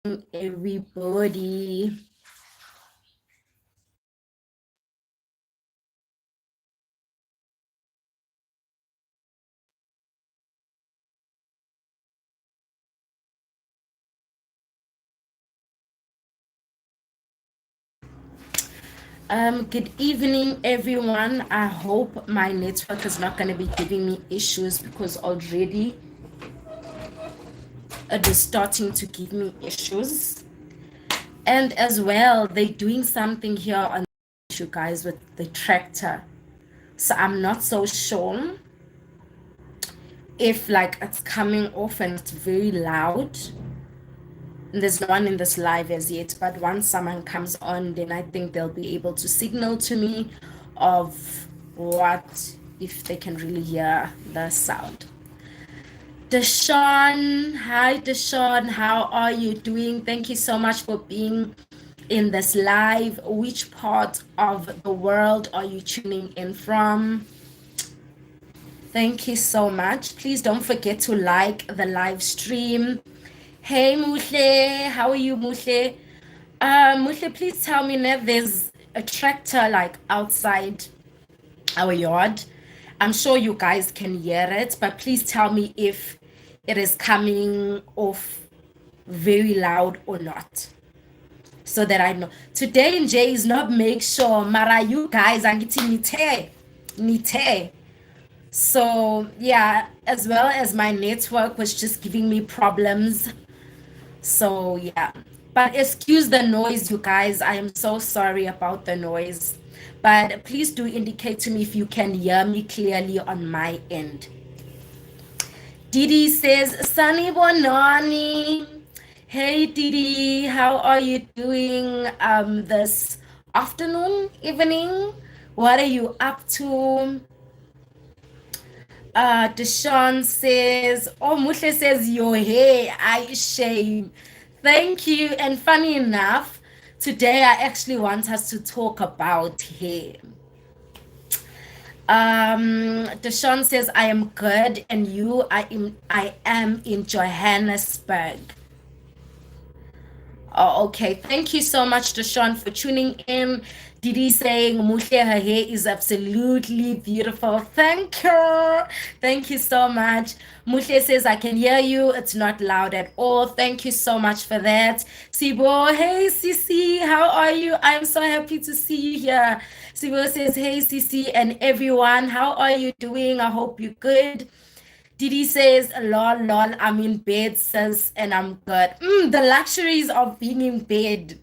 everybody. Good evening, everyone. I hope my network is not going to be giving me issues because already it is starting to give me issues. And as well, they're doing something here on you guys with the tractor. So I'm not so sure if like it's coming off and it's very loud. And there's no one in this live as yet, but once someone comes on, then I think they'll be able to signal to me of what if they can really hear the sound. Deshaun, hi Deshaun, how are you doing? Thank you so much for being in this live. Which part of the world are you tuning in from? Thank you so much. Please don't forget to like the live stream. Hey Muhle, how are you Muhle? Muhle, please tell me now there's a tractor like outside our yard. I'm sure you guys can hear it, but please tell me if it is coming off very loud or not, so that I know. Today in Jay is not make sure, Mara, you guys are getting nite. So yeah, as well as my network was just giving me problems. So yeah, but excuse the noise, you guys. I am so sorry about the noise. But please do indicate to me if you can hear me clearly on my end. Didi says, Sunny Bonani. Hey Didi, how are you doing this afternoon, evening? What are you up to? Deshaun says, oh, Mushle says, your hair, I shame. Thank you. And funny enough, today I actually want us to talk about hair. Deshaun says, I am good, and you, I am in Johannesburg. Oh, okay. Thank you so much, Deshaun, for tuning in. Didi saying Muhle, her hair is absolutely beautiful. Thank you. Thank you so much. Muhle says, I can hear you. It's not loud at all. Thank you so much for that. Sibo, hey, Sisi, how are you? I'm so happy to see you here. Sibo says, hey, Sisi, and everyone, how are you doing? I hope you're good. Didi says, lol, lol, I'm in bed, sis, and I'm good. The luxuries of being in bed.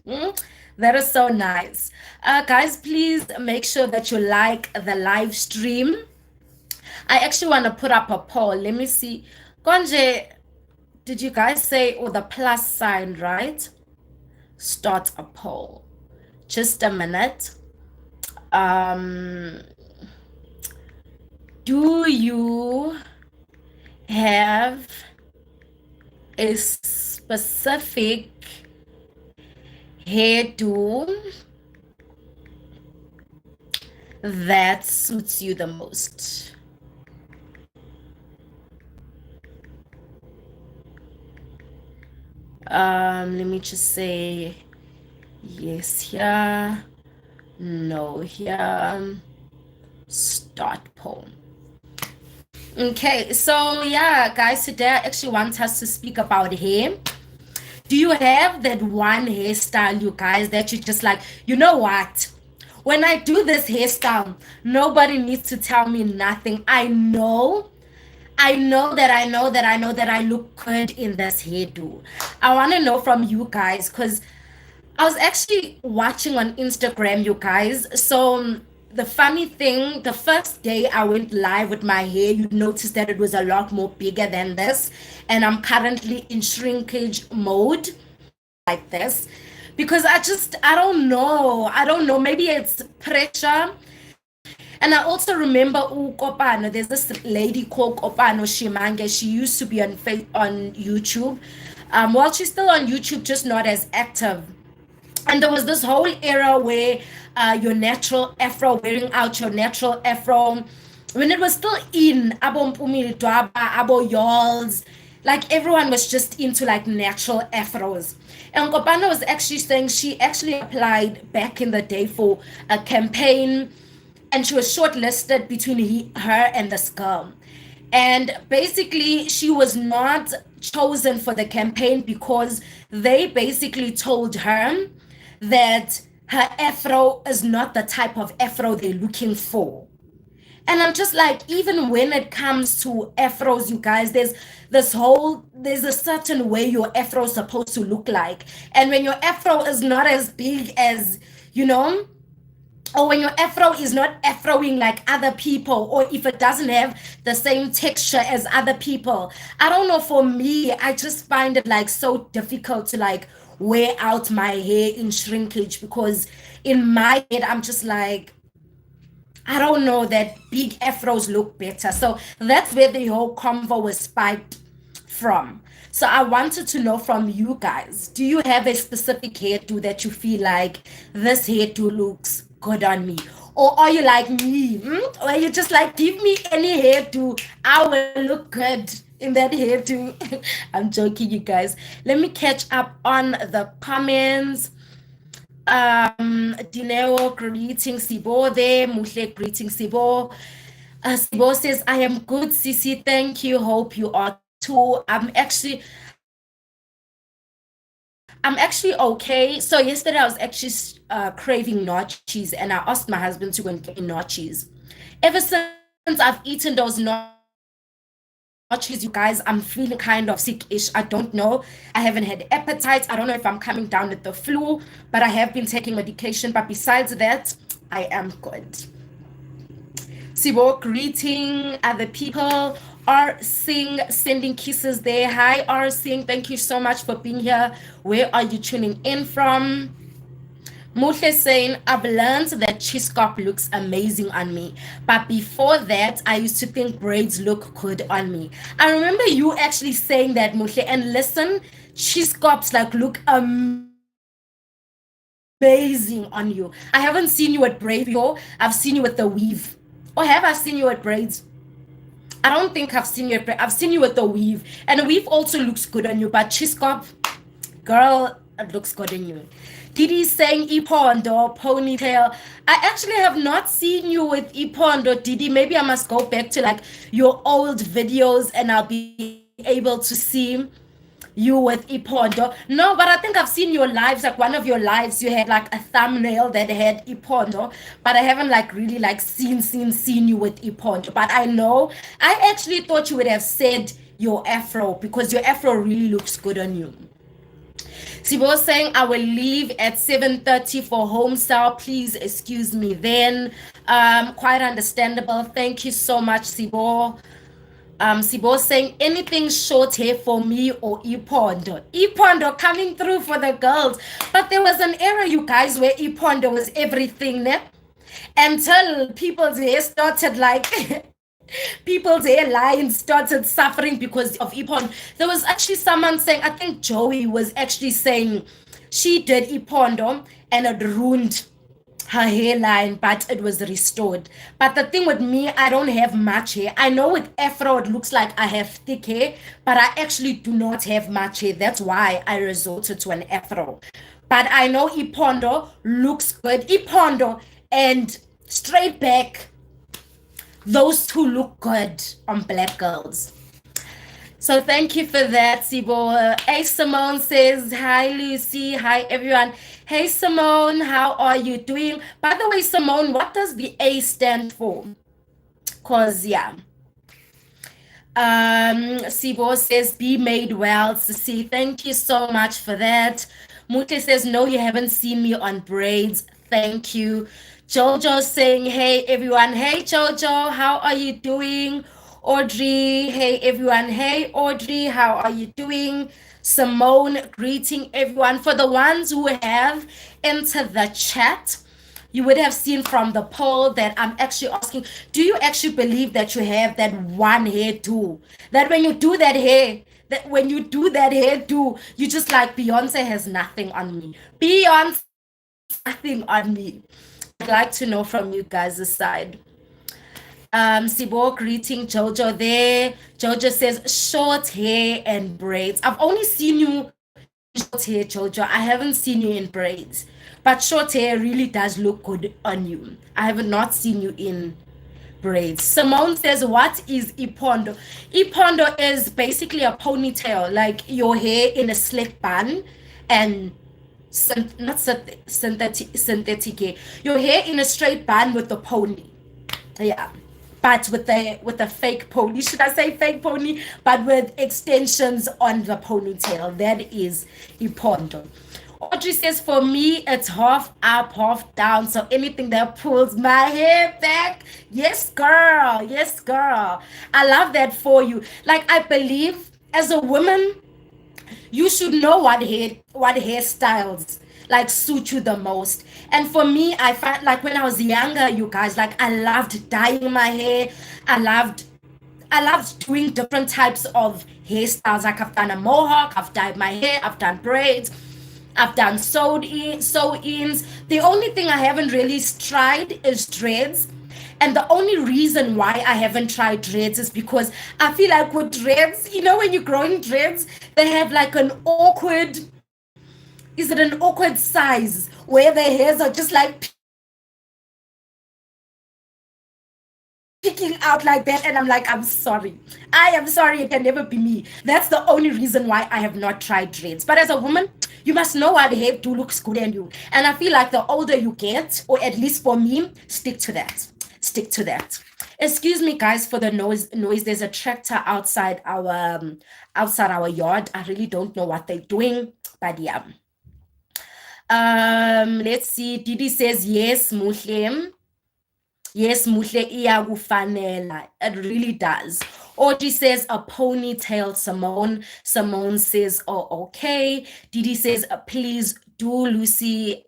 That is so nice. Guys, please make sure that you like the live stream. I actually want to put up a poll. Let me see. Konje, did you guys say, oh, the plus sign, right? Start a poll. Just a minute. Do you have a specific hairdo that suits you the most? Let me just say yes here, no here, start poll. Okay, so yeah, guys, today I actually want us to speak about hair. Do you have that one hairstyle, you guys, that you just like, you know what? When I do this hairstyle, nobody needs to tell me nothing. I know that I look good in this hairdo. I want to know from you guys because I was actually watching on Instagram, you guys. So the funny thing, the first day I went live with my hair, you noticed that it was a lot more bigger than this. And I'm currently in shrinkage mode like this because I don't know. I don't know. Maybe it's pressure. And I also remember Kopano, there's this lady called Kopano Shimange. She used to be on YouTube. Well, she's still on YouTube, just not as active. And there was this whole era where your natural afro, wearing out your natural afro, when it was still in, abo mpumi dwaba, abo yalls, Like everyone was just into like natural afros. And Kopana was actually saying she actually applied back in the day for a campaign, and she was shortlisted between her and this girl. And basically, she was not chosen for the campaign because they basically told her that her afro is not the type of afro they're looking for. And I'm just like, even when it comes to afros, you guys, there's a certain way your afro is supposed to look like. And when your afro is not as big as, you know, or when your afro is not afroing like other people, or if it doesn't have the same texture as other people, I don't know, for me, I just find it like so difficult to like wear out my hair in shrinkage, because in my head I'm just like, I don't know, that big afros look better. So that's where the whole convo was spiked from. So I wanted to know from you guys, do you have a specific hairdo that you feel like this hairdo looks good on me? Or are you like me? Or are you just like, give me any hairdo, I will look good in that hairdo? I'm joking, you guys. Let me catch up on the comments. Dineo greeting Sibo there. Muhle greeting Sibo. Sibo says, I am good, Sisi. Thank you. Hope you are too. I'm actually okay. So yesterday I was actually craving nachos, and I asked my husband to go and get me nachos. Ever since I've eaten those nachos, you guys, I'm feeling kind of sick-ish. I don't know. I haven't had appetite. I don't know if I'm coming down with the flu, but I have been taking medication. But besides that, I am good. Sibo greeting other people. R Singh sending kisses there. Hi R Singh, thank you so much for being here. Where are you tuning in from? Muhle saying, I've learned that cheese scalp looks amazing on me. But before that, I used to think braids look good on me. I remember you actually saying that, Muhle. And listen, cheese scalps like look amazing on you. I haven't seen you with braids before. I've seen you with the weave. Or have I seen you with braids? I don't think I've seen you. I've seen you with the weave. And the weave also looks good on you. But cheese scalp, girl, it looks good on you. Didi saying Ipondo ponytail. I actually have not seen you with Ipondo, Didi. Maybe I must go back to like your old videos and I'll be able to see you with Ipondo. No, but I think I've seen your lives. Like one of your lives, you had like a thumbnail that had Ipondo, but I haven't like really like seen you with Ipondo. But I know, I actually thought you would have said your afro, because your afro really looks good on you. Sibo saying, I will leave at 7:30 for home cell. Please excuse me then. Quite understandable. Thank you so much, Sibo. Sibo saying, anything short hair for me or Ipondo. Ipondo coming through for the girls. But there was an era, you guys, where Ipondo was everything, ne? Until people's hair started like people's hairlines started suffering because of Ipon. There was actually someone saying, I think Joey was actually saying she did Ipondo and it ruined her hairline, but it was restored. But the thing with me, I don't have much hair. I know with afro it looks like I have thick hair, but I actually do not have much hair. That's why I resorted to an afro. But I know Ipondo looks good. Ipondo and straight back, those two look good on black girls. So thank you for that, Sibo. Hey, Simone says, hi, Lucy. Hi, everyone. Hey, Simone, how are you doing? By the way, Simone, what does the A stand for? Because, yeah. Sibo says, be made well, Sisi. Thank you so much for that. Mute says, no, you haven't seen me on braids. Thank you. Jojo saying, hey, everyone. Hey, Jojo, how are you doing? Audrey, hey, everyone. Hey, Audrey, how are you doing? Simone, greeting everyone. For the ones who have entered the chat, you would have seen from the poll that I'm actually asking, do you actually believe that you have that one hairdo? That when you do that hairdo, you just like, Beyonce has nothing on me. Beyonce nothing on me. I'd like to know from you guys' side. Sibo greeting Jojo there. Jojo says short hair and braids. I've only seen you short hair, Jojo. I haven't seen you in braids. But short hair really does look good on you. I have not seen you in braids. Simone says, what is ipondo? Ipondo is basically a ponytail, like your hair in a slick bun and not synthetic hair. Your hair in a straight bun with the pony. Yeah. But with the fake pony, should I say fake pony? But with extensions on the ponytail. That is ipondo. Audrey says, for me, it's half up, half down. So anything that pulls my hair back. Yes, girl. Yes, girl. I love that for you. Like, I believe as a woman, you should know what hairstyles like suit you the most. And for me, I find like when I was younger, you guys, like I loved dyeing my hair. I loved doing different types of hairstyles. Like I've done a mohawk, I've dyed my hair, I've done braids, I've done sew-ins. The only thing I haven't really tried is dreads. And the only reason why I haven't tried dreads is because I feel like with dreads, when you're growing dreads, they have like is it an awkward size where the hairs are just like picking out like that, and I'm like, I'm sorry. I am sorry, it can never be me. That's the only reason why I have not tried dreads. But as a woman, you must know what hair do looks good on you. And I feel like the older you get, or at least for me, stick to that. Stick to that. Excuse me, guys, for the noise. There's a tractor outside our yard. I really don't know what they're doing, but yeah. Let's see. Didi says yes, Muhle. Yes, Muhle iyakufanela. It really does. Audrey says a ponytail, Simone. Simone says, oh, okay. Didi says, please do, Lucy.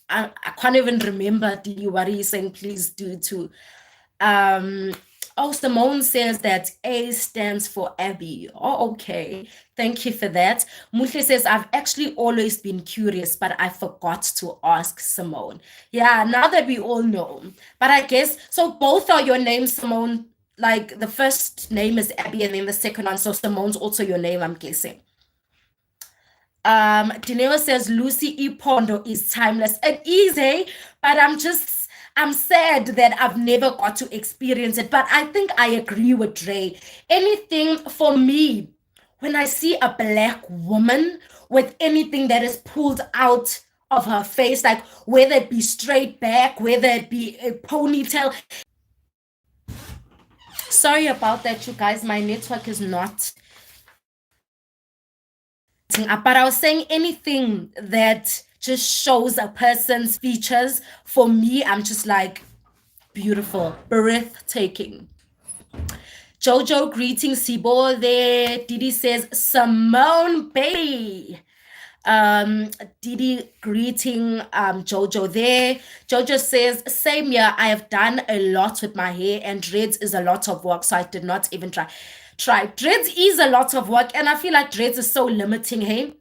I can't even remember, Didi, what are you saying? Please do too. Simone says that A stands for Abby. Oh, okay. Thank you for that. Muhle says, I've actually always been curious, but I forgot to ask Simone. Yeah, now that we all know. But I guess, so both are your names, Simone. Like the first name is Abby and then the second one. So Simone's also your name, I'm guessing. Dineo says, Lucy Ipondo is timeless. It is, eh? But I'm sad that I've never got to experience it, but I think I agree with Dre. Anything for me, when I see a black woman with anything that is pulled out of her face, like whether it be straight back, whether it be a ponytail. Sorry about that, you guys. My network is not. But I was saying anything that just shows a person's features, for me, I'm just like, beautiful, breathtaking. Jojo greeting Sibo there. Didi says, Simone baby. Didi greeting Jojo there. Jojo says, same year, I have done a lot with my hair, and dreads is a lot of work, so I did not even try. Dreads is a lot of work, and I feel like dreads is so limiting, hey?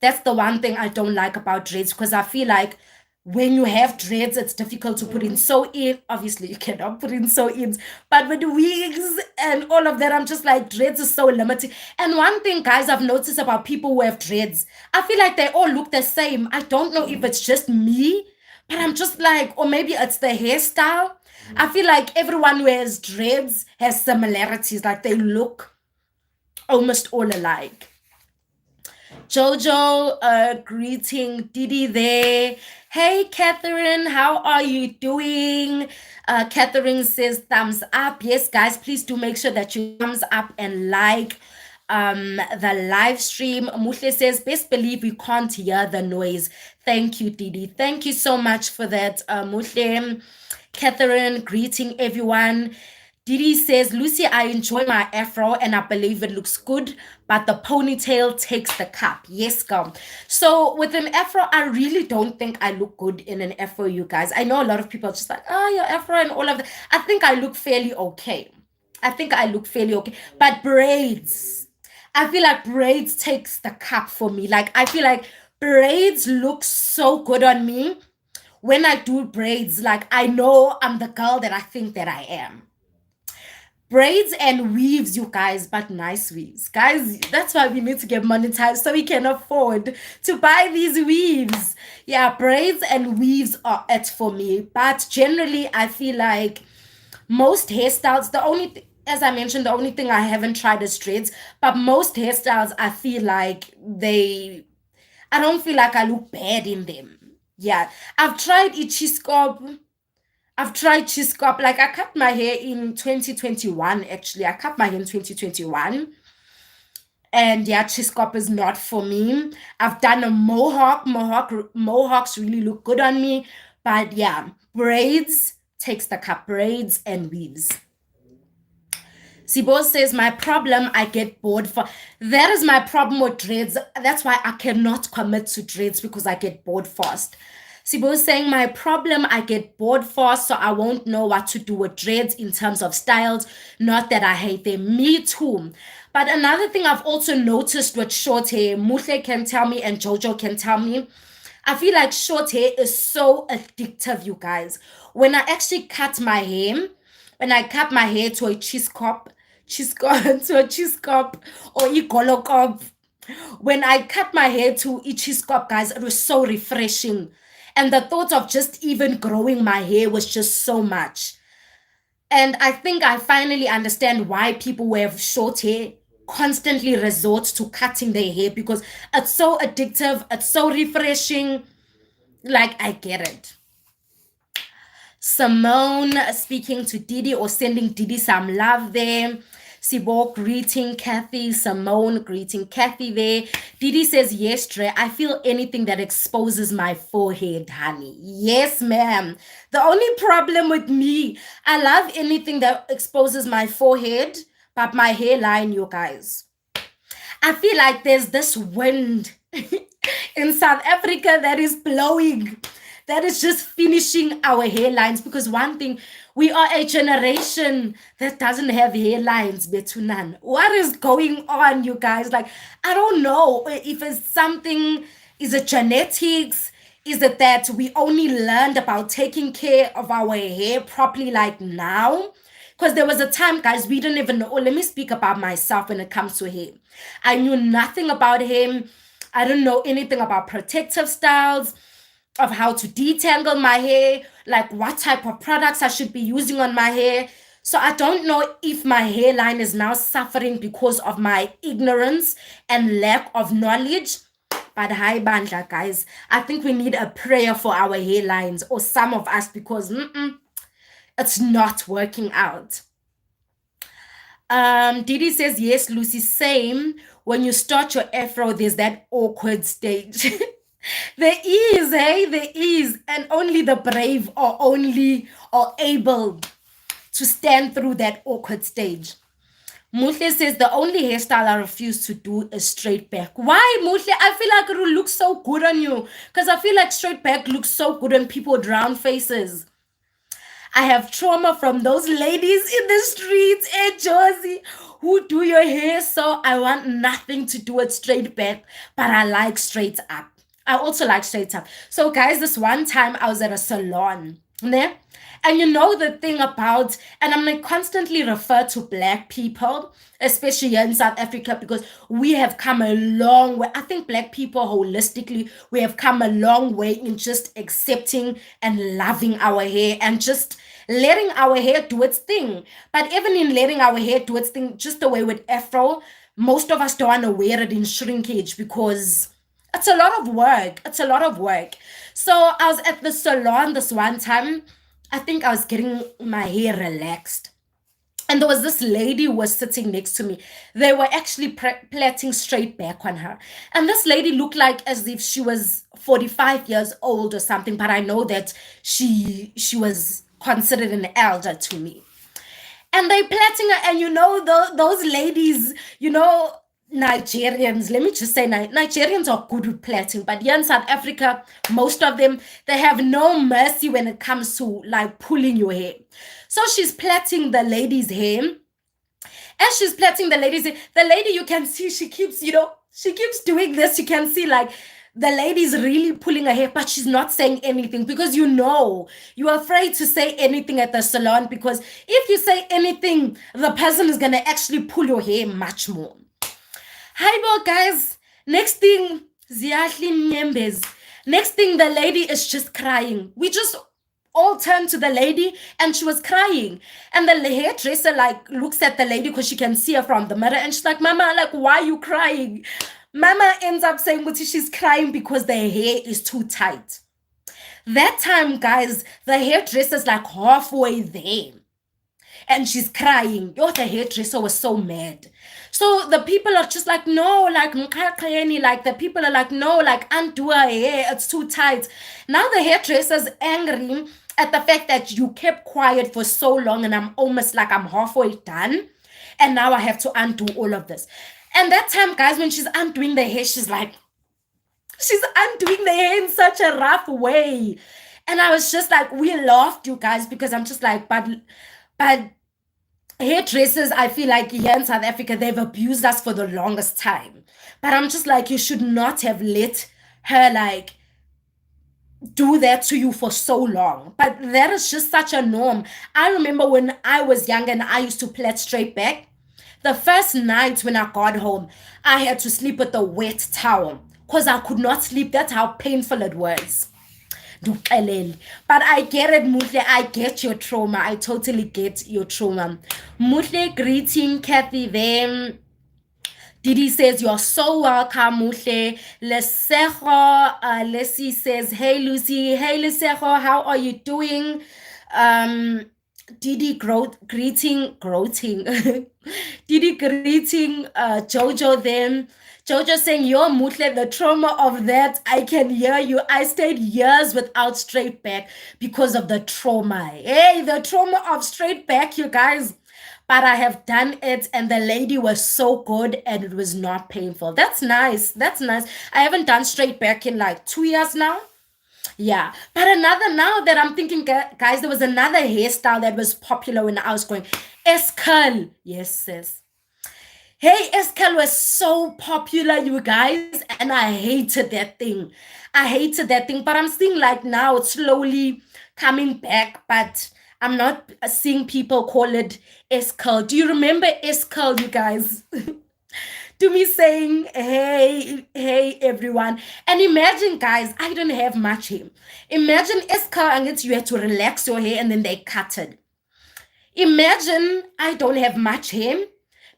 That's the one thing I don't like about dreads, because I feel like when you have dreads, it's difficult to put in sew-in. Obviously, you cannot put in sew-ins, but with wigs and all of that, I'm just like, dreads is so limiting. And one thing, guys, I've noticed about people who have dreads, I feel like they all look the same. I don't know if it's just me, but I'm just like, or maybe it's the hairstyle. I feel like everyone who has dreads has similarities, like they look almost all alike. Jojo, greeting Didi there. Hey, Catherine, how are you doing? Catherine says thumbs up. Yes, guys, please do make sure that you thumbs up and like the live stream. Muhle says, best believe we can't hear the noise. Thank you, Didi. Thank you so much for that, Muhle. Catherine, greeting everyone. Didi says, Lucy, I enjoy my afro and I believe it looks good, but the ponytail takes the cup. Yes, girl. So with an afro, I really don't think I look good in an afro, you guys. I know a lot of people are just like, oh, your afro and all of that. I think I look fairly okay. But braids, I feel like braids takes the cup for me. Like, I feel like braids look so good on me. When I do braids, like I know I'm the girl that I think that I am. braids and weaves, you guys, but nice weaves. Guys, that's why we need to get monetized so we can afford to buy these weaves. Yeah, braids and weaves are it for me. But generally, I feel like most hairstyles, as I mentioned, the only thing I haven't tried is dreads, but most hairstyles, I feel like I don't feel like I look bad in them. Yeah, I've tried itchy scalp. I've tried Chiscop. Like I cut my hair in 2021, actually. I cut my hair in 2021. And yeah, Chiscop is not for me. I've done a mohawk. Mohawks really look good on me. But yeah, braids takes the cup. Braids and weaves. Sibo says, my problem, I get bored for. That is my problem with dreads. That's why I cannot commit to dreads because I get bored fast. Sibo is saying, my problem, I get bored fast, so I won't know what to do with dreads in terms of styles. Not that I hate them. Me too. But another thing I've also noticed with short hair, Muhle can tell me and Jojo can tell me, I feel like short hair is so addictive, you guys. When I actually cut my hair, when I cut my hair to a cheese cup, to a cheese cup or a golo cup, when I cut my hair to a cheese cup, guys, it was so refreshing. And the thought of just even growing my hair was just so much. And I think I finally understand why people who have short hair constantly resort to cutting their hair because it's so addictive, it's so refreshing. Like, I get it. Simone speaking to Didi or sending Didi some love there. Sibo greeting Kathy. Simone greeting Kathy there. Didi says, yes, Dre, I feel anything that exposes my forehead, honey. Yes, ma'am. The only problem with me, I love anything that exposes my forehead, but my hairline, you guys. I feel like there's this wind in South Africa that is blowing, that is just finishing our hairlines because one thing, we are a generation that doesn't have hairlines, Betunan. What is going on, you guys? Like, I don't know if it's something, is it genetics? Is it that we only learned about taking care of our hair properly like now? Because there was a time, guys, we didn't even know. Let me speak about myself when it comes to hair. I knew nothing about him. I didn't know anything about protective styles, of how to detangle my hair, like what type of products I should be using on my hair. So I don't know if my hairline is now suffering because of my ignorance and lack of knowledge. But hi, Bandla, guys. I think we need a prayer for our hairlines, or some of us, because it's not working out. Didi says, yes, Lucy, same. When you start your afro, there's that awkward stage. There is, hey, there is. And only the brave are able to stand through that awkward stage. Muhle says, the only hairstyle I refuse to do is straight back. Why, Muhle? I feel like it will look so good on you. Because I feel like straight back looks so good on people with round faces. I have trauma from those ladies in the streets in Jersey who do your hair, so I want nothing to do with straight back, but I like straight up. I also like straight up. So guys, this one time I was at a salon, né? And you know the thing about, and I'm like constantly refer to Black people, especially here in South Africa, because we have come a long way. I think Black people holistically, we have come a long way in just accepting and loving our hair and just letting our hair do its thing. But even in letting our hair do its thing, just the way with Afro, most of us don't want to wear it in shrinkage because it's a lot of work. It's a lot of work. So I was at the salon this one time. I think I was getting my hair relaxed. And there was this lady who was sitting next to me. They were actually plaiting straight back on her. And this lady looked like as if she was 45 years old or something. But I know that she was considered an elder to me. And they plaiting her. And you know, those ladies, you know, Nigerians, let me just say, Nigerians are good with plaiting, but here in South Africa, most of them, they have no mercy when it comes to like pulling your hair. So she's plaiting the lady's hair. As she's plaiting the lady's hair, the lady, you can see, she keeps doing this. You can see like the lady's really pulling her hair, but she's not saying anything because you're afraid to say anything at the salon, because if you say anything, the person is gonna actually pull your hair much more. Hi, well, guys. Next thing, next thing, the lady is just crying. We just all turned to the lady and she was crying. And the hairdresser like looks at the lady because she can see her from the mirror, and she's like, Mama, like, why are you crying? Mama ends up saying, Muti, she's crying because the hair is too tight. That time, guys, the hairdresser's like halfway there and she's crying. Yo, the hairdresser was so mad. So the people are just like, no, like, like the people are like, no, like, undo her hair, it's too tight. Now the hairdresser's angry at the fact that you kept quiet for so long and I'm almost like I'm halfway done. And now I have to undo all of this. And that time, guys, when she's undoing the hair, she's undoing the hair in such a rough way. And I was just like, we laughed, you guys, because I'm just like, but hairdressers, I feel like here in South Africa, they've abused us for the longest time. But I'm just like, you should not have let her like do that to you for so long. But that is just such a norm. I remember when I was young and I used to plait straight back. The first night when I got home, I had to sleep with a wet towel because I could not sleep. That's how painful it was. But I get it, Muhle. I get your trauma. I totally get your trauma. Muhle, greeting, Kathy. Then Didi says, you're so welcome, Muhle. Leslie says, hey, Lucy. Hey, Lesejo, how are you doing? Didi greeting Didi greeting Jojo then. Jojo saying, yo, Muhle, the trauma of that, I can hear you. I stayed years without straight back because of the trauma. Hey, the trauma of straight back, you guys. But I have done it and the lady was so good and it was not painful. That's nice. That's nice. I haven't done straight back in like 2 years now. Yeah, but now that I'm thinking, guys, there was another hairstyle that was popular when I was going, S-curl. Yes, sis. Hey, S-curl was so popular, you guys, and I hated that thing. But I'm seeing like now it's slowly coming back, but I'm not seeing people call it S-curl. Do you remember S-curl, you guys? To me saying, hey, everyone. And imagine, guys, I don't have much hair. Imagine S-curl, you have to relax your hair and then they cut it. Imagine I don't have much hair.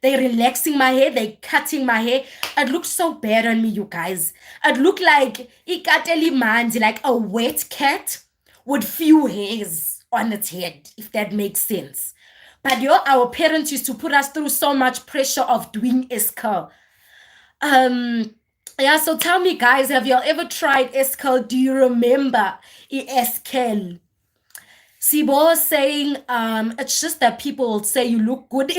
They're relaxing my hair, they're cutting my hair. It looks so bad on me, you guys. It looked like like a wet cat with few hairs on its head, if that makes sense. But our parents used to put us through so much pressure of doing S-curl. Yeah, so tell me, guys, have y'all ever tried S-curl? Do you remember S-curl? Sibo saying, it's just that people say you look good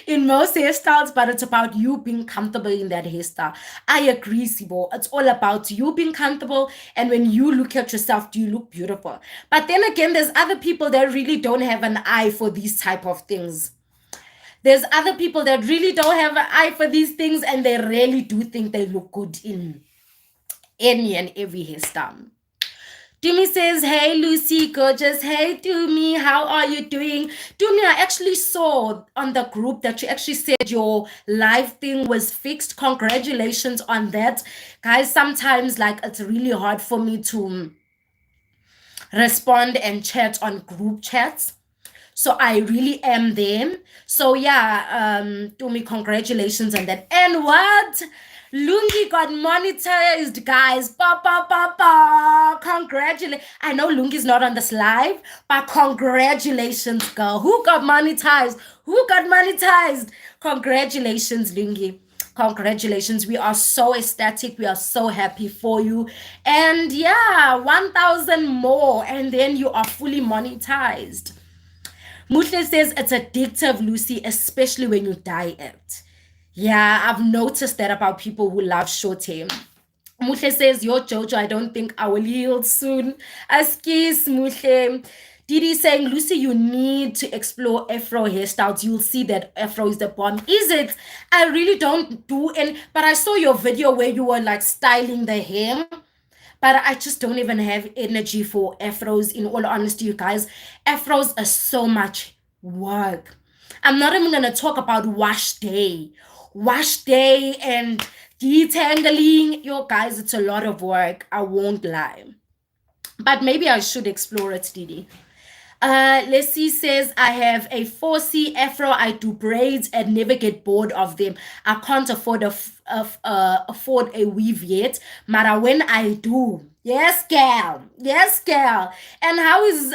in most hairstyles, but it's about you being comfortable in that hairstyle. I agree, Sibo. It's all about you being comfortable, and when you look at yourself, do you look beautiful? But then again, there's other people that really don't have an eye for these type of things. There's other people that really don't have an eye for these things, and they really do think they look good in any and every hairstyle. Dumi says, hey, Lucy, gorgeous. Hey, Dumi, how are you doing? Dumi, I actually saw on the group that you actually said your live thing was fixed. Congratulations on that. Guys, sometimes, like, it's really hard for me to respond and chat on group chats. So I really am there. So, yeah, Dumi, congratulations on that. And what? Lungi got monetized, guys. Congratulations. I know Lungi's not on this live, but congratulations, girl. Who got monetized? Congratulations, Lungi. Congratulations. We are so ecstatic. We are so happy for you. And yeah, 1,000 more. And then you are fully monetized. Muhle says it's addictive, Lucy, especially when you dye it. Yeah, I've noticed that about people who love short hair. Muhle says, yo, Jojo, I don't think I will yield soon. Askis, Muhle. Didi saying, Lucy, you need to explore Afro hairstyles. You'll see that Afro is the bomb. Is it? I really don't do any, but I saw your video where you were like styling the hair. But I just don't even have energy for Afros, in all honesty, you guys. Afros are so much work. I'm not even going to talk about wash day. Wash day and detangling. Yo, guys, it's a lot of work. I won't lie. But maybe I should explore it, Didi. Leslie says, I have a 4C Afro. I do braids and never get bored of them. I can't afford a weave yet, but when I do, yes, gal, yes, gal. And how is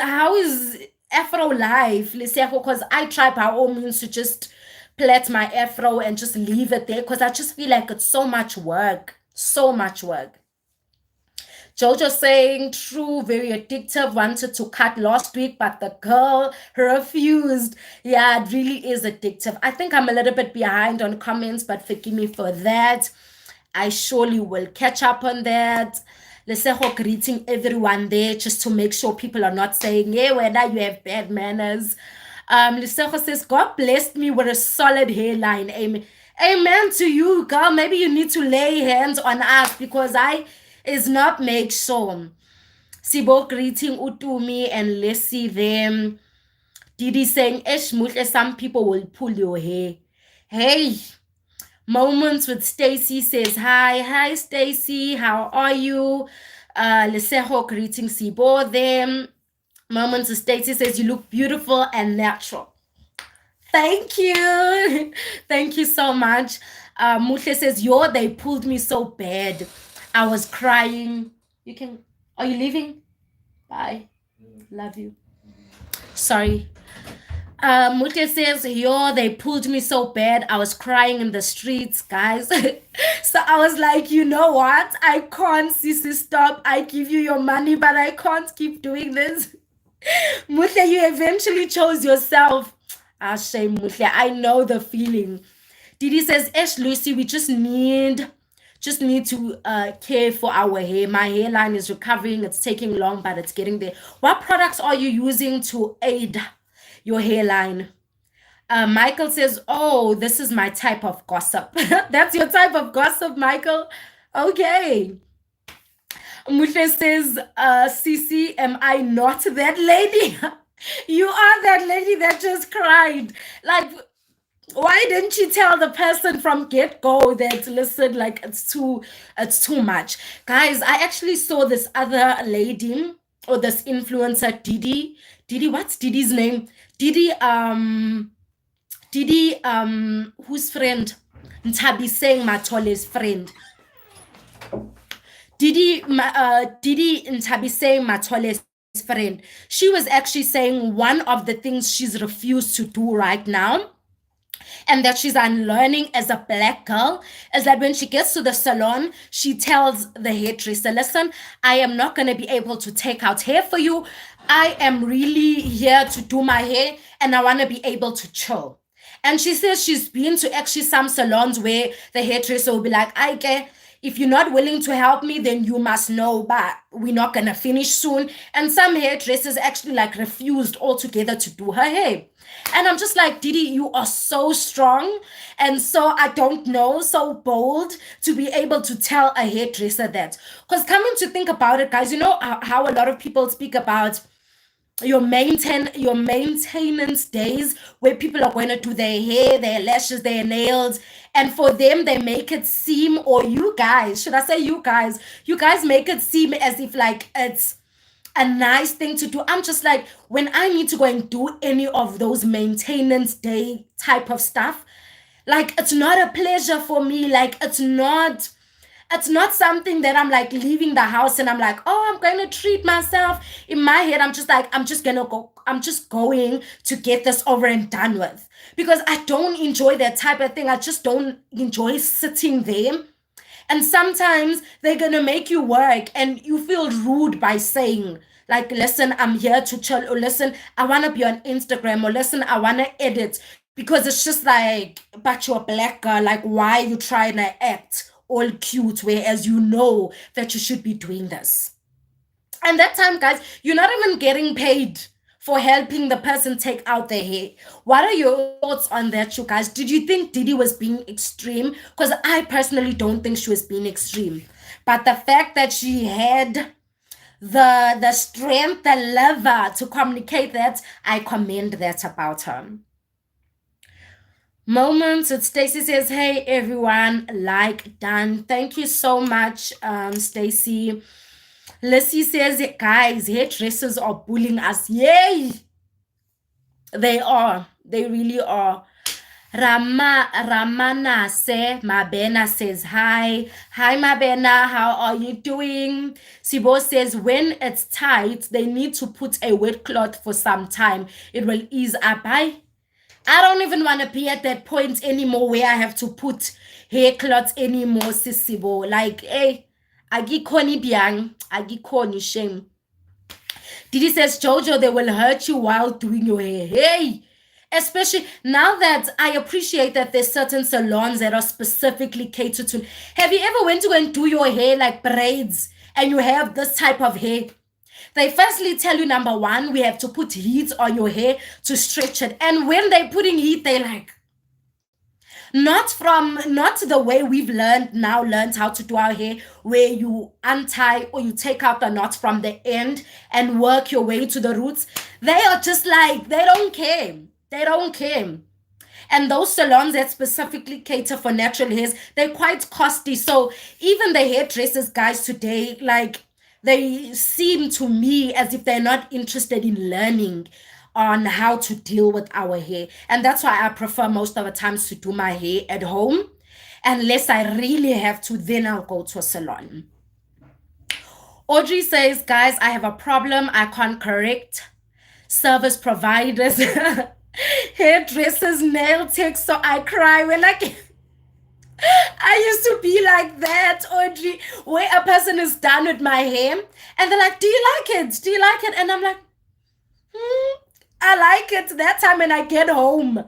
Afro life, Lesego? Because I try by all means to just plait my Afro and just leave it there, because I just feel like it's so much work, so much work. Jojo saying, true, very addictive. Wanted to cut last week, but the girl refused. Yeah, it really is addictive. I think I'm a little bit behind on comments, but forgive me for that. I surely will catch up on that. Lesego greeting everyone there just to make sure people are not saying, yeah, whether you have bad manners. Lesego says, God blessed me with a solid hairline. Amen. Amen to you, girl. Maybe you need to lay hands on us, because I is not make sure. Sibo greeting Utumi and Leslie them. Didi saying, Muhle, some people will pull your hair. Hey, Moments with Stacy says, hi Stacy, how are you? Leseho greeting Sibo them. Moments with Stacy says, you look beautiful and natural. Thank you. Thank you so much. Muhle says, yo, they pulled me so bad. I was crying. Are you leaving? Bye. Love you. Sorry. Muhle says, yo, they pulled me so bad. I was crying in the streets, guys. So I was like, you know what? I can't, sissy, stop. I give you your money, but I can't keep doing this. Muhle, you eventually chose yourself. Ah, shame, Muhle. I know the feeling. Didi says, Lucy, we just need to care for our hair. My hairline is recovering. It's taking long, but it's getting there. What products are you using to aid your hairline? Michael says, oh, this is my type of gossip. That's your type of gossip, Michael? Okay. Muhle says, Sisi, am I not that lady? You are that lady that just cried. Like, why didn't you tell the person from get-go that, listen, like, it's too much? Guys, I actually saw this other lady, or this influencer, Didi, what's Didi's name? Didi, whose friend? Ntabiseng Matole's friend. Didi Ntabiseng Matole's friend. She was actually saying one of the things she's refused to do right now, and that she's unlearning as a black girl, is that when she gets to the salon, she tells the hairdresser, listen, I am not going to be able to take out hair for you. I am really here to do my hair, and I want to be able to chill. And she says she's been to actually some salons where the hairdresser will be like, Ike, if you're not willing to help me, then you must know, but we're not going to finish soon. And some hairdressers actually like refused altogether to do her hair. And I'm just like, Didi, you are so strong. And so, I don't know, so bold to be able to tell a hairdresser that. Because coming to think about it, guys, you know how a lot of people speak about your maintenance days where people are going to do their hair, their lashes, their nails, and for them they make it seem, or you guys make it seem as if like it's a nice thing to do. I'm just like, when I need to go and do any of those maintenance day type of stuff, like, it's not a pleasure for me. Like, it's not something that I'm like leaving the house and I'm like, oh, I'm going to treat myself. In my head, I'm just like, I'm just going to get this over and done with, because I don't enjoy that type of thing. I just don't enjoy sitting there. And sometimes they're going to make you work and you feel rude by saying, like, listen, I'm here to chill, or listen, I want to be on Instagram, or listen, I want to edit, because it's just like, but you're a black girl, like, why are you trying to act all cute, whereas you know that you should be doing this? And that time, guys, you're not even getting paid for helping the person take out their hair. What are your thoughts on that, you guys? Did you think Didi was being extreme? Because I personally don't think she was being extreme. But the fact that she had the strength, the lever to communicate that, I commend that about her. Moments with Stacy says, hey everyone, like done. Thank you so much, Stacy. Lissy says, guys, hairdressers are bullying us. Yay! They are. They really are. Ramanase Mabena says, hi. Hi, Mabena. How are you doing? Sibo says, when it's tight, they need to put a wet cloth for some time. It will ease up. I don't even want to be at that point anymore where I have to put hair cloths anymore, Sisibo. Like, hey, agikoni biang, agikoni shame. Didi says, Jojo, they will hurt you while doing your hair. Hey, especially now that I appreciate that there's certain salons that are specifically catered to. Have you ever went to go and do your hair like braids and you have this type of hair? They firstly tell you, number one, we have to put heat on your hair to stretch it. And when they're putting heat, they like, not the way we've learned how to do our hair, where you untie or you take out the knots from the end and work your way to the roots. They are just like, they don't care. They don't care. And those salons that specifically cater for natural hairs, they're quite costly. So even the hairdressers guys today, like, they seem to me as if they're not interested in learning on how to deal with our hair. And that's why I prefer most of the times to do my hair at home. Unless I really have to, then I'll go to a salon. Audrey says, guys, I have a problem. I can't correct service providers, hairdressers, nail techs, so I cry when I get... I used to be like that, Audrey, where a person is done with my hair and they're like, do you like it? Do you like it? And I'm like, I like it that time when I get home.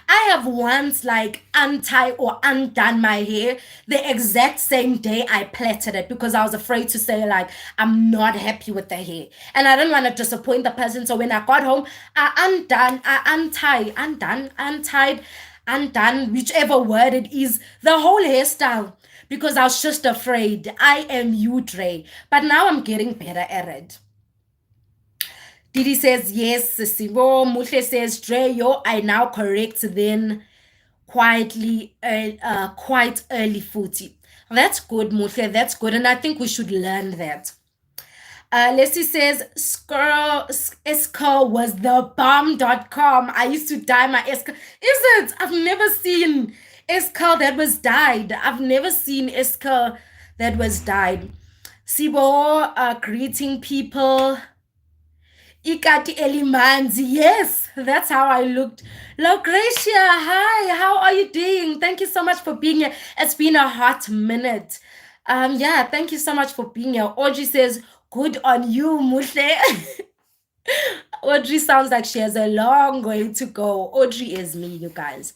I have once like untie or undone my hair the exact same day I plaited it because I was afraid to say like, I'm not happy with the hair. And I didn't want to disappoint the person. So when I got home, untied, undone, whichever word it is, the whole hairstyle, because I was just afraid. I am you, Dre. But now I'm getting better at it. Didi says, yes, Sibo. Muhle says, Dre, yo, I now correct then quietly, quite early footy. That's good, Muhle. That's good. And I think we should learn that. Leslie says, Esco was the bomb.com. I used to dye my Esco. Is it? I've never seen Esco that was dyed. I've never seen Esco that was dyed. Sibo, greeting people. Ikati Elimanzi. Yes, that's how I looked. Lucretia, hi. How are you doing? Thank you so much for being here. It's been a hot minute. Yeah, thank you so much for being here. Audrey says, good on you, Muhle. Audrey sounds like she has a long way to go. Audrey is me, you guys.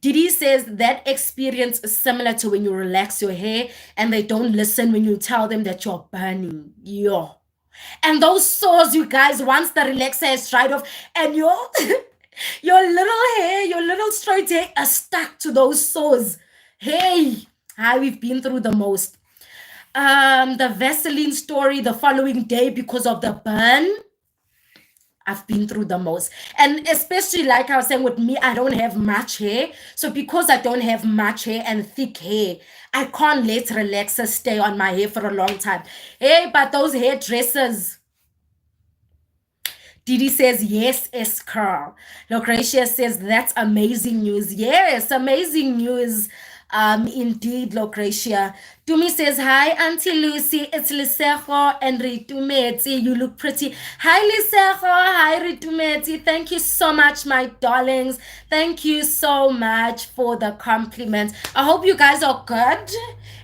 Didi says that experience is similar to when you relax your hair and they don't listen when you tell them that you're burning. Yo. And those sores, you guys, once the relaxer is dried off and your little hair, your little straight hair are stuck to those sores. Hey, we've been through the most. The Vaseline story the following day because of the burn, I've been through the most. And especially like I was saying with me, I don't have much hair. So because I don't have much hair and thick hair, I can't let relaxers stay on my hair for a long time. Hey, but those hairdressers. Didi says, yes, S-Curl. Lucretia says, that's amazing news. Yes, amazing news. Indeed, Lucretia. Tumi says, hi, Auntie Lucy. It's Lisejo and Ritumeti. You look pretty. Hi, Lisejo. Hi, Ritumeti. Thank you so much, my darlings. Thank you so much for the compliment. I hope you guys are good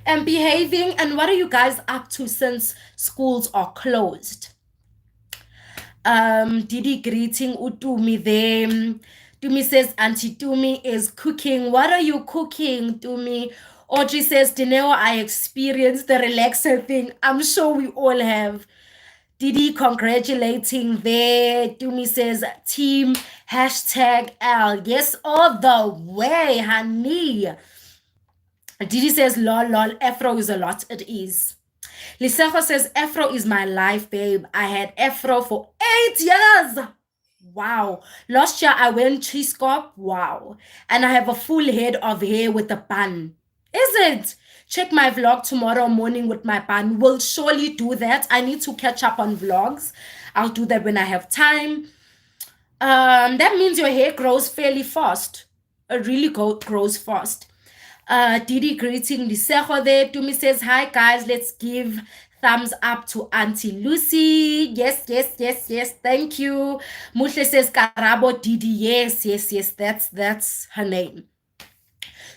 and behaving. And what are you guys up to since schools are closed? Didi greeting Utumi there. Tumi says, Auntie Tumi is cooking. What are you cooking, Tumi? Audrey says, Dineo, I experienced the relaxer thing. I'm sure we all have. Didi congratulating there. Tumi says team hashtag L. Yes, all the way, honey. Didi says lol lol. Afro is a lot. It is. Lisejo says Afro is my life, babe. I had Afro for 8 years. Wow. Last year I went Chiscop. Wow. And I have a full head of hair with a bun. Is it? Check my vlog tomorrow morning with my bun. Will surely do that. I need to catch up on vlogs. I'll do that when I have time. That means your hair grows fairly fast. It really grows fast. Didi greeting Lisejo there. Tumi says, hi guys, let's give thumbs up to Auntie Lucy. Yes, yes, yes, yes. Thank you. Muhle says Karabo Didi. Yes, yes, yes. That's her name.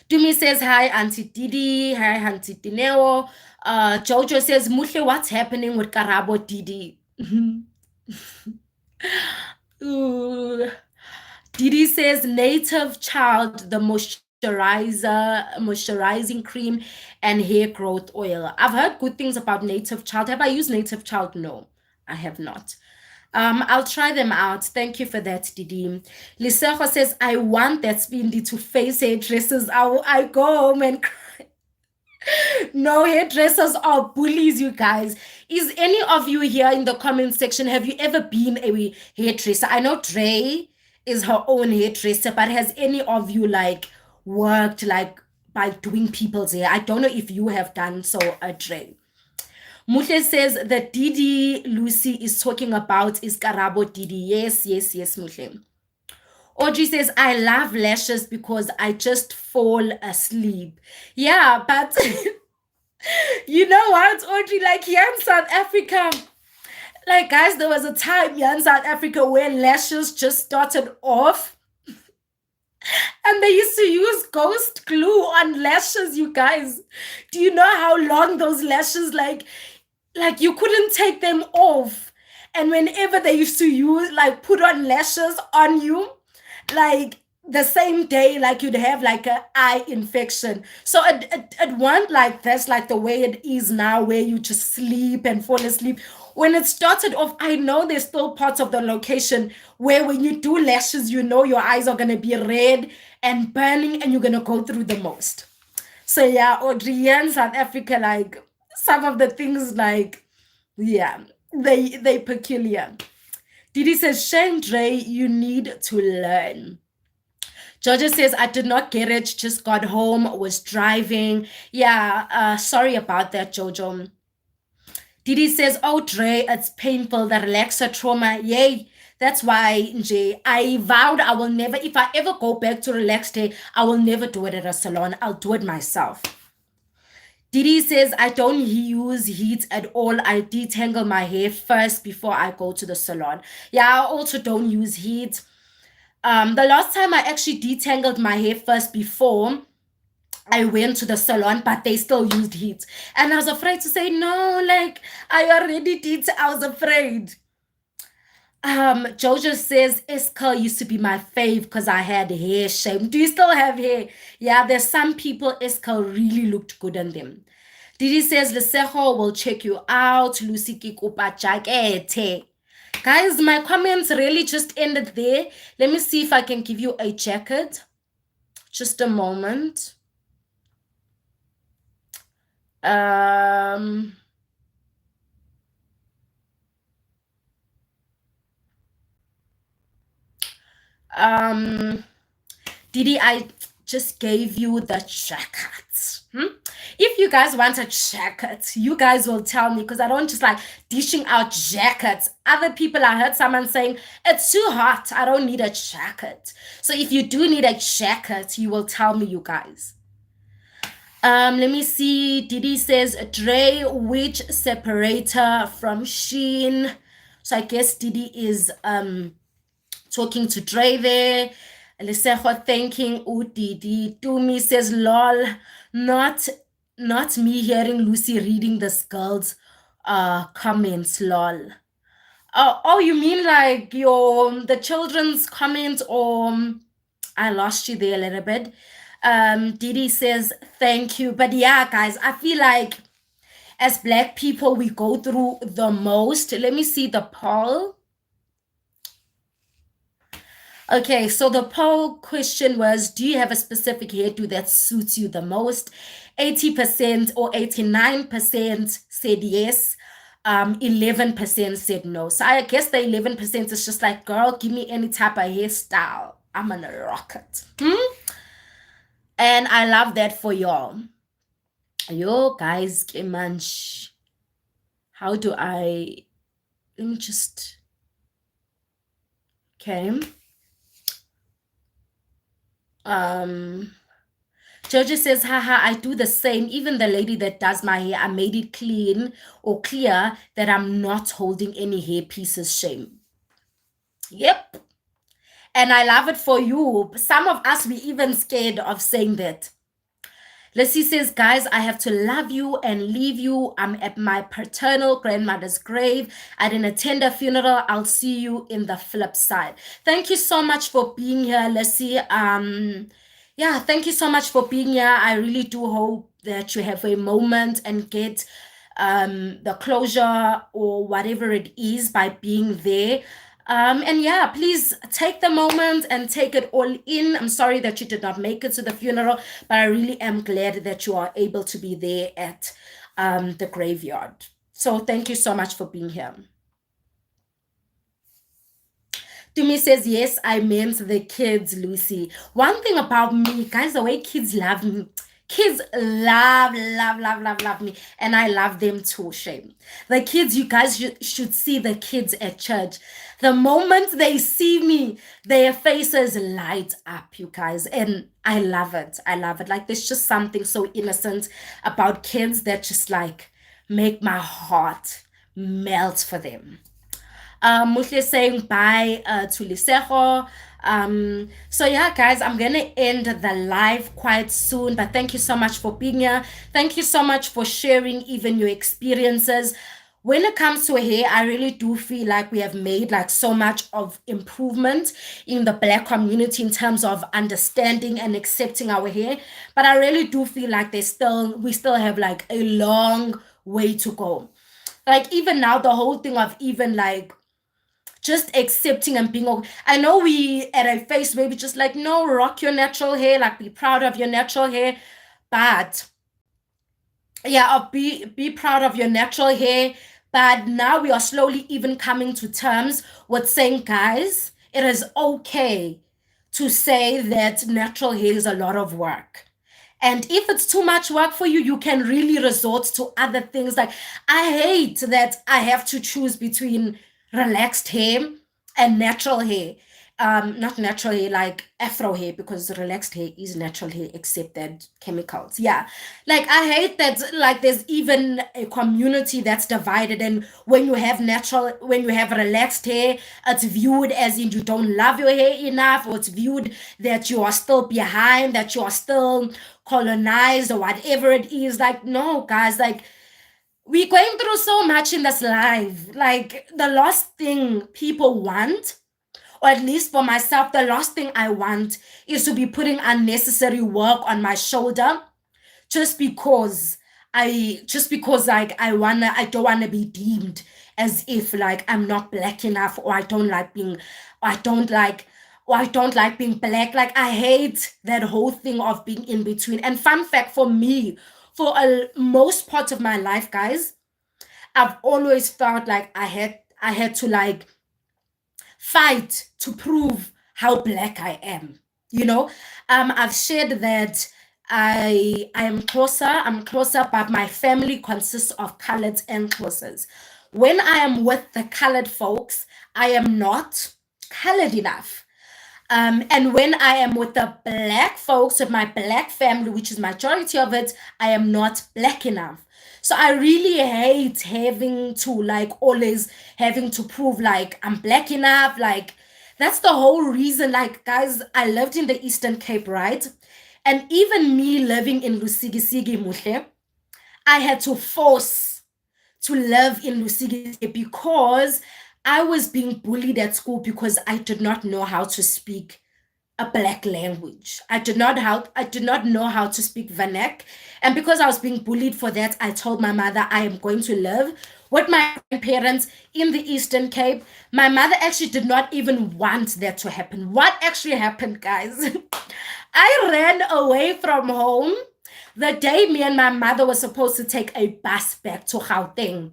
Tumi says hi, Auntie Didi. Hi, Auntie Dineo. Jojo says, Muhle, what's happening with Karabo Didi? Ooh. Didi says native child, the moisturizing cream and hair growth oil. I've heard good things about native child. Have I used native child? No, I have not. I'll try them out. Thank you for that, Didi. Lisejo says, I want that Spindi to face hairdressers. I go home and cry. No, hairdressers are bullies, you guys. Is any of you here in the comment section, have you ever been a hairdresser? I know Dre is her own hairdresser, but has any of you like worked like by doing people's hair? I don't know if you have done so, Dre. Muhle says the Didi Lucy is talking about is Karabo Didi. Yes, yes, yes, Muhle. Audrey says, I love lashes because I just fall asleep. Yeah, but you know what, Audrey, like here in South Africa, like guys, there was a time here in South Africa where lashes just started off and they used to use ghost glue on lashes, you guys. Do you know how long those lashes, like you couldn't take them off? And whenever they used to use, like put on lashes on you, like the same day, like you'd have like an eye infection. So it weren't like that's like the way it is now, where you just sleep and fall asleep. When it started off, I know there's still parts of the location where when you do lashes, you know your eyes are going to be red and burning and you're going to go through the most. So yeah, Audrey, in South Africa, like some of the things, like, yeah, they peculiar. Didi says, Shane Dre, you need to learn. Georgia says, I did not get it, just got home, was driving. Yeah, sorry about that, Jojo. Didi says, oh, Dre, it's painful, the relaxer trauma. Yay. That's why, Nje, I vowed I will never, if I ever go back to relaxed day, I will never do it at a salon. I'll do it myself. Didi says, I don't use heat at all. I detangle my hair first before I go to the salon. Yeah, I also don't use heat. The last time I actually detangled my hair first before I went to the salon, but they still used heat. And I was afraid to say, no, like, I already did. I was afraid. Jojo says, Escal used to be my fave because I had hair shame. Do you still have hair? Yeah, there's some people, Escal really looked good on them. Didi says, Lisejo will check you out. Lucy Kikupa Jakete. Guys, my comments really just ended there. Let me see if I can give you a jacket. Just a moment. Didi, I just gave you the jacket. If you guys want a jacket, you guys will tell me, because I don't just like dishing out jackets. Other people, I heard someone saying, it's too hot, I don't need a jacket. So if you do need a jacket, you will tell me, you guys. Let me see. Didi says, Dre, which separator from Shein? So I guess Didi is talking to Dre there. Lisejo thanking Didi. Tumi says, lol, not me hearing Lucy reading this girl's comments, lol. Oh, you mean like the children's comments, or I lost you there a little bit. Didi says, thank you. But yeah, guys, I feel like as Black people, we go through the most. Let me see the poll. Okay, so the poll question was, do you have a specific hairdo that suits you the most? 80% or 89% said yes. 11% said no. So I guess the 11% is just like, girl, give me any type of hairstyle. I'm gonna rock it. And I love that for y'all. Yo, guys, Kemanch. How do I... Let me just... Okay. Georgia says, haha, I do the same. Even the lady that does my hair, I made it clean or clear that I'm not holding any hair pieces. Shame. Yep. And I love it for you. Some of us, we even scared of saying that. Lissy says, guys, I have to love you and leave you. I'm at my paternal grandmother's grave. I didn't attend a funeral. I'll see you in the flip side. Thank you so much for being here, Lissy. Yeah, thank you so much for being here. I really do hope that you have a moment and get the closure or whatever it is by being there. And yeah, please take the moment and take it all in. I'm sorry that you did not make it to the funeral, but I really am glad that you are able to be there at the graveyard. So thank you so much for being here. Tumi says, yes, I meant the kids, Lucy. One thing about me, guys, the way kids love me, kids love me, and I love them too. Shame. The kids, you guys should see the kids at church. The moment they see me, their faces light up, you guys, and I love it. I love it. Like, there's just something so innocent about kids that just like make my heart melt for them. Muhle saying bye to Lisejo. So yeah, guys, I'm gonna end the live quite soon, but thank you so much for being here. Thank you so much for sharing even your experiences. When it comes to hair, I really do feel like we have made like so much of improvement in the Black community in terms of understanding and accepting our hair. But I really do feel like we still have like a long way to go. Like even now, the whole thing of even like just accepting and being okay. I know we at a face maybe just like, no, rock your natural hair, like be proud of your natural hair. But yeah, be proud of your natural hair. But now we are slowly even coming to terms with saying, guys, it is okay to say that natural hair is a lot of work. And if it's too much work for you, you can really resort to other things. Like, I hate that I have to choose between relaxed hair and natural hair. Not natural hair, like afro hair, because relaxed hair is natural hair except that chemicals. Yeah, like I hate that like there's even a community that's divided, and when you have relaxed hair, it's viewed as in you don't love your hair enough, or it's viewed that you are still behind, that you are still colonized or whatever it is. Like, no, guys, like we're going through so much in this life. Like, the last thing people want, or at least for myself, the last thing I want is to be putting unnecessary work on my shoulder just because I don't want to be deemed as if like I'm not Black enough, or I don't like being Black. Like, I hate that whole thing of being in between. And fun fact for me, for most parts of my life, guys, I've always felt like I had to like fight to prove how Black I am. You know, I've shared that I'm closer, but my family consists of coloreds and Xhosas. When I am with the colored folks, I am not colored enough. And when I am with the Black folks, with my Black family, which is majority of it, I am not Black enough. So I really hate having to like always having to prove like I'm Black enough. Like, that's the whole reason. Like, guys, I lived in the Eastern Cape, right? And even me living in Lusigisigi Muhle, I had to force to live in Lusigisigi because I was being bullied at school because I did not know how to speak a black language. I did not know how to speak Vanek. And because I was being bullied for that, I told my mother I am going to live with my grandparents in the Eastern Cape. My mother actually did not even want that to happen. What actually happened, guys? I ran away from home the day me and my mother were supposed to take a bus back to Gauteng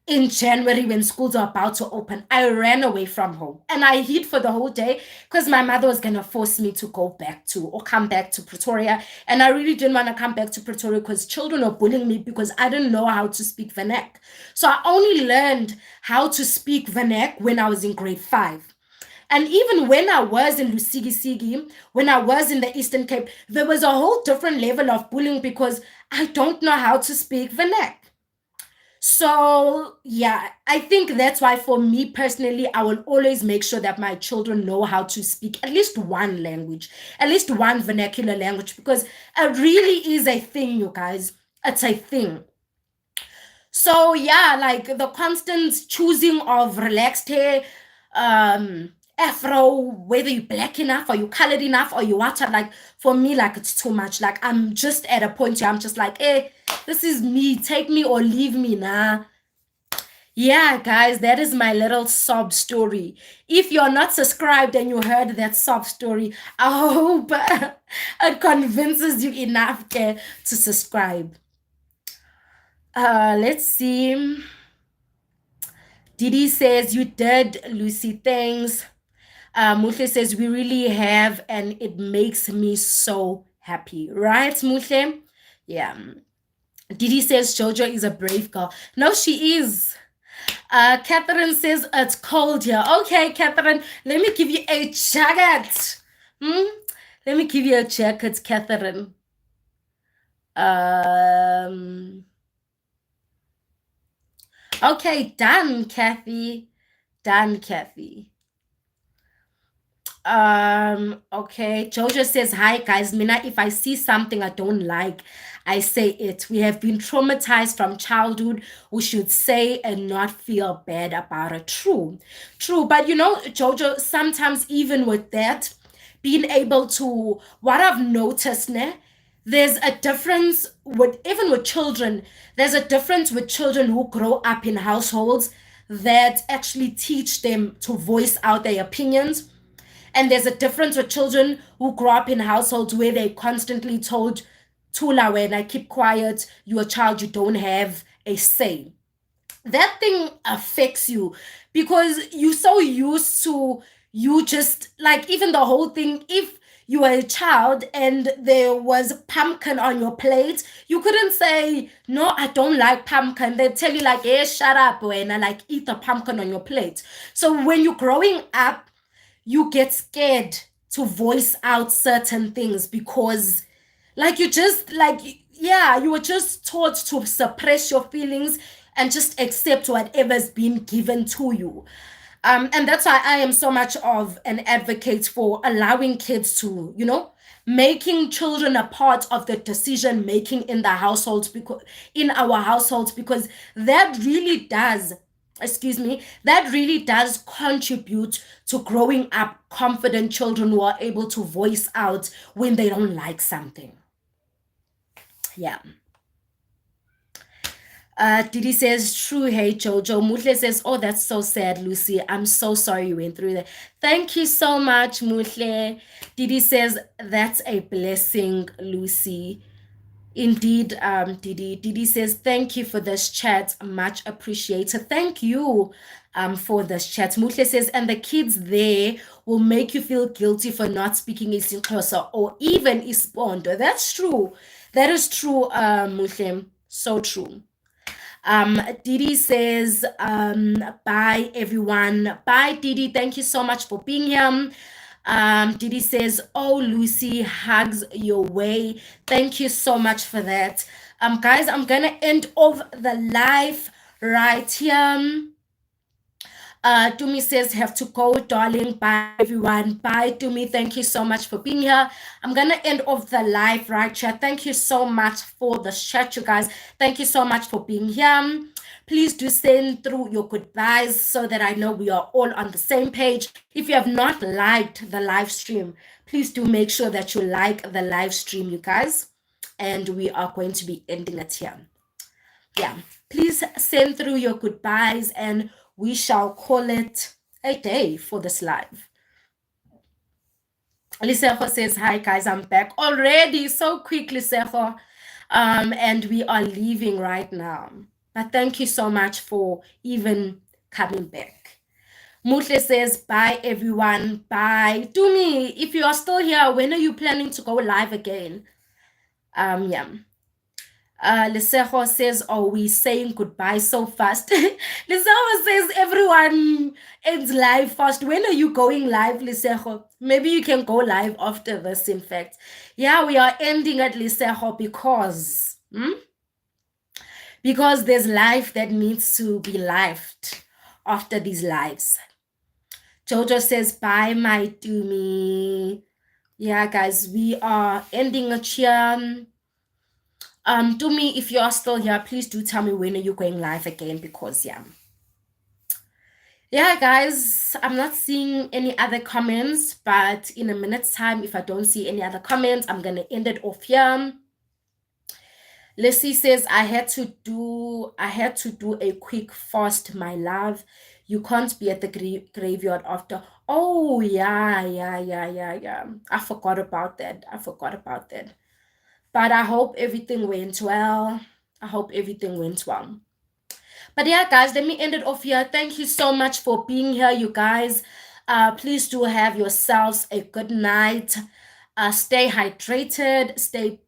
in January when schools are about to open. I ran away from home and I hid for the whole day because my mother was going to force me to go back to or come back to Pretoria. And I really didn't want to come back to Pretoria because children were bullying me because I didn't know how to speak Vanek. So I only learned how to speak Vanek when I was in grade 5. And even when I was in Lusigisi, when I was in the Eastern Cape, there was a whole different level of bullying because I don't know how to speak Vanek. So, yeah, I think that's why for me personally, I will always make sure that my children know how to speak at least one language, at least one vernacular language, because it really is a thing, you guys. It's a thing. So, yeah, like the constant choosing of relaxed hair, afro, whether you're black enough or you colored enough or you what, like for me, like it's too much. Like I'm just at a point where I'm just like, this is me, take me or leave me now. Yeah, guys, that is my little sob story. If you're not subscribed and you heard that sob story, I hope it convinces you enough to subscribe. Let's see. Didi says, you did, Lucy, thanks. Muhle says, we really have, and it makes me so happy. Right, Muhle? Yeah. Didi says, Jojo is a brave girl. No, she is. Catherine says, it's cold here. Okay, Catherine, let me give you a jacket. Let me give you a jacket, Catherine. Okay, done, Kathy. Done, Kathy. Okay. Jojo says, hi guys. Mina, if I see something I don't like, I say it. We have been traumatized from childhood. We should say and not feel bad about it. True. True. But you know, Jojo, sometimes even with that, being able to, what I've noticed, there's a difference with, even with children, there's a difference with children who grow up in households that actually teach them to voice out their opinions. And there's a difference with children who grow up in households where they constantly told, Tula, when I keep quiet, you're a child, you don't have a say. That thing affects you because you're so used to you just like even the whole thing. If you were a child and there was pumpkin on your plate, you couldn't say, no, I don't like pumpkin. They'd tell you like, hey, shut up when I like eat the pumpkin on your plate. So when you're growing up, you get scared to voice out certain things because like you just like, yeah, you were just taught to suppress your feelings and just accept whatever's been given to you. And that's why I am so much of an advocate for allowing kids to, you know, making children a part of the decision making in the households, because in our households, because that really does, excuse me, that really does contribute to growing up confident children who are able to voice out when they don't like something. Yeah. Didi says, true, hey, Jojo. Muhle says, oh, that's so sad, Lucy. I'm so sorry you went through that. Thank you so much, Muhle. Didi says, that's a blessing, Lucy. Indeed, Didi. Didi says, thank you for this chat. Much appreciated. Thank you for this chat. Muhle says, and the kids there will make you feel guilty for not speaking isiXhosa or even Ispondo. That's true. That is true, Muhle. So true. Didi says, bye everyone. Bye, Didi. Thank you so much for being here. Didi says, oh, Lucy, hugs your way. Thank you so much for that. Guys, I'm gonna end off the live right here. Dumi says, have to go, darling. Bye, everyone. Bye, Dumi. Thank you so much for being here. I'm going to end off the live right here. Thank you so much for the chat, you guys. Thank you so much for being here. Please do send through your goodbyes so that I know we are all on the same page. If you have not liked the live stream, please do make sure that you like the live stream, you guys. And we are going to be ending it here. Yeah, please send through your goodbyes and we shall call it a day for this live. Lisejo says, hi guys, I'm back already. So quick, Lisejo. And we are leaving right now. But thank you so much for even coming back. Mutle says, bye everyone. Bye. Tumi, if you are still here, when are you planning to go live again? Yeah. Lisejo says, are we saying goodbye so fast? Lisejo says, everyone ends live fast. When are you going live, Lisejo? Maybe you can go live after this, in fact. Yeah, we are ending at Lisejo because there's life that needs to be lived after these lives. Jojo says, bye, my Tumi. Yeah, guys, we are ending it here. Tumi, if you are still here, please do tell me when are you going live again, because yeah, guys, I'm not seeing any other comments, but in a minute's time, if I don't see any other comments, I'm gonna end it off here. Lissy says, I had to do a quick fast, my love. You can't be at the graveyard after. Oh, yeah. I forgot about that. But I hope everything went well. But yeah, guys, let me end it off here. Thank you so much for being here, you guys. Please do have yourselves a good night. Stay hydrated, stay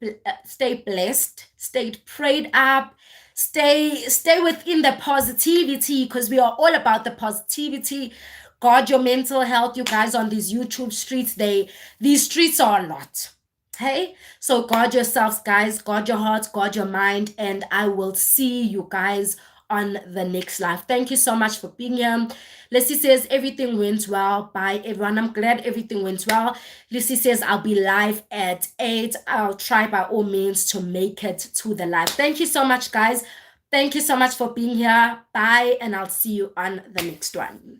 blessed, stay prayed up, stay within the positivity, because we are all about the positivity. Guard your mental health, you guys, on these YouTube streets. These streets are a lot. Hey, so guard yourselves, guys, guard your hearts, guard your mind, and I will see you guys on the next live. Thank you so much for being here. Lissy says everything went well. Bye everyone. I'm glad everything went well. Lissy says I'll be live at 8. I'll try by all means to make it to the live. Thank you so much, guys. Thank you so much for being here. Bye, and I'll see you on the next one.